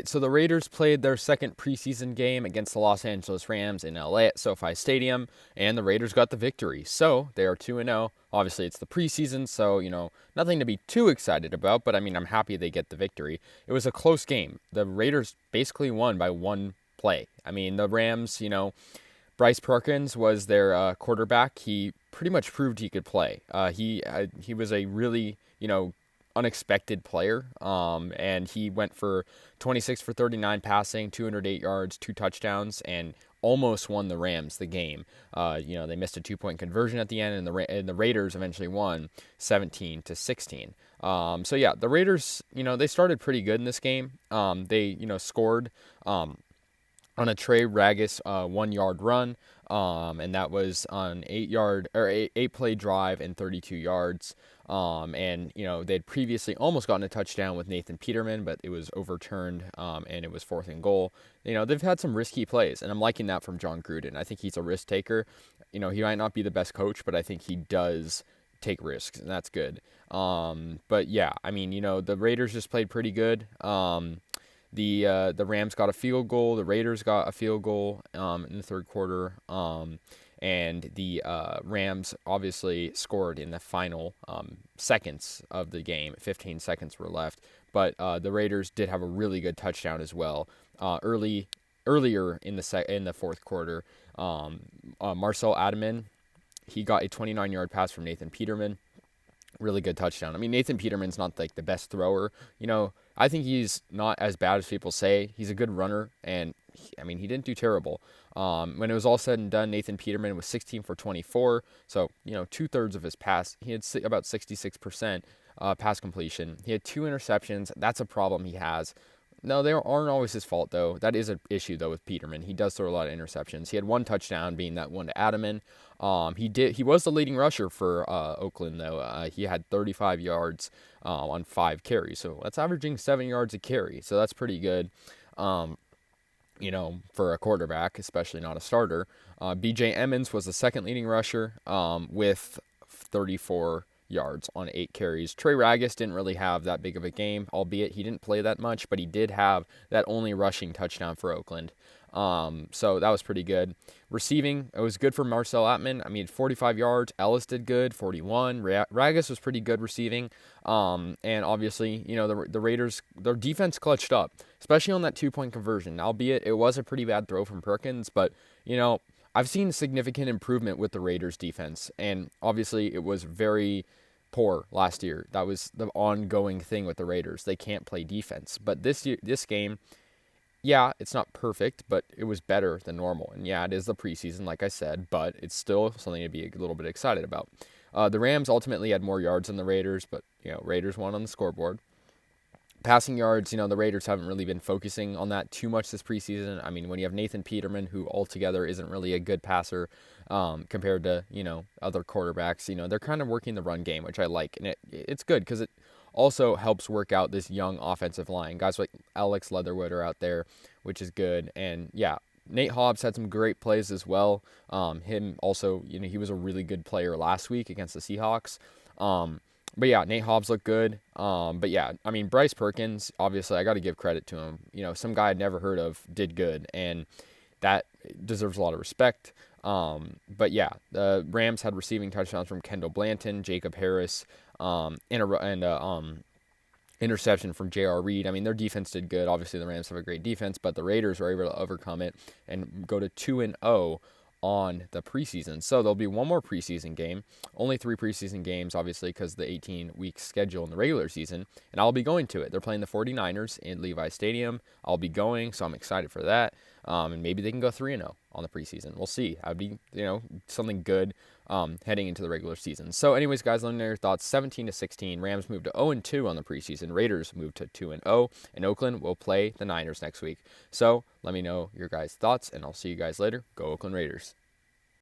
right, so the Raiders played their second preseason game against the Los Angeles Rams in LA at SoFi Stadium, and the Raiders got the victory. So they are 2-0. Obviously, it's the preseason, so, nothing to be too excited about, but I mean, I'm happy they get the victory. It was a close game. The Raiders basically won by one play. I mean, the Rams, Bryce Perkins was their quarterback. He pretty much proved he could play. He was a really, unexpected player. And he went for 26 for 39 passing, 208 yards, 2 touchdowns, and almost won the Rams the game. They missed a 2-point conversion at the end, and the Raiders eventually won 17-16. So yeah, the Raiders, they started pretty good in this game. They, scored on a Trey Ragus 1 yard run, and that was on 8 play drive and 32 yards. And they'd previously almost gotten a touchdown with Nathan Peterman, but it was overturned, and it was 4th and goal. They've had some risky plays, and I'm liking that from John Gruden. I think he's a risk taker. He might not be the best coach, but I think he does take risks, and that's good. But yeah, I mean, the Raiders just played pretty good. The Rams got a field goal. The Raiders got a field goal in the third quarter. And the Rams obviously scored in the final seconds of the game. 15 seconds were left. But the Raiders did have a really good touchdown as well earlier in the fourth quarter. Marcel Adaman, he got a 29-yard pass from Nathan Peterman. Really good touchdown. I mean, Nathan Peterman's not like the best thrower. I think he's not as bad as people say. He's a good runner, and he didn't do terrible. When it was all said and done, Nathan Peterman was 16 for 24. So, 2/3 of his pass, he had about 66% pass completion. He had 2 interceptions. That's a problem he has. No, they aren't always his fault, though. That is an issue, though, with Peterman. He does throw a lot of interceptions. He had 1 touchdown, being that one to Adaman. He was the leading rusher for Oakland, though. He had 35 yards on 5 carries. So that's averaging 7 yards a carry. So that's pretty good, for a quarterback, especially not a starter. B.J. Emmons was the second leading rusher with 34 yards on 8 carries. Trey Ragus didn't really have that big of a game, albeit he didn't play that much, but he did have that only rushing touchdown for Oakland. So that was pretty good. Receiving, it was good for Marcel Adaman. 45 yards. Ellis did good, 41. Ragus was pretty good receiving. And obviously, the Raiders, their defense clutched up, especially on that 2-point conversion. Albeit it was a pretty bad throw from Perkins, but, I've seen significant improvement with the Raiders defense, and obviously it was very poor last year. That was the ongoing thing with the Raiders. They can't play defense. But this game, yeah, it's not perfect, but it was better than normal. And yeah, it is the preseason, like I said, but it's still something to be a little bit excited about. The Rams ultimately had more yards than the Raiders, but, Raiders won on the scoreboard. Passing yards, the Raiders haven't really been focusing on that too much this preseason. When you have Nathan Peterman, who altogether isn't really a good passer compared to, other quarterbacks, they're kind of working the run game, which I like. And it's good because it also helps work out this young offensive line. Guys like Alex Leatherwood are out there, which is good. And, yeah, Nate Hobbs had some great plays as well. Him also, he was a really good player last week against the Seahawks. But yeah, Nate Hobbs looked good. But yeah, Bryce Perkins, obviously, I got to give credit to him. Some guy I'd never heard of did good, and that deserves a lot of respect. But yeah, the Rams had receiving touchdowns from Kendall Blanton, Jacob Harris, and interception from J.R. Reed. Their defense did good. Obviously, the Rams have a great defense, but the Raiders were able to overcome it and go to 2-0 on the preseason. So there'll be one more preseason game. Only 3 preseason games, obviously, because of the 18-week schedule in the regular season. And I'll be going to it. They're playing the 49ers in Levi Stadium. I'll be going, so I'm excited for that. And maybe they can go 3-0 on the preseason. We'll see. That would be, something good heading into the regular season. So anyways, guys, let me know your thoughts. 17-16. Rams moved to 0-2 on the preseason. Raiders moved to 2-0. And Oakland will play the Niners next week. So let me know your guys' thoughts, and I'll see you guys later. Go Oakland Raiders.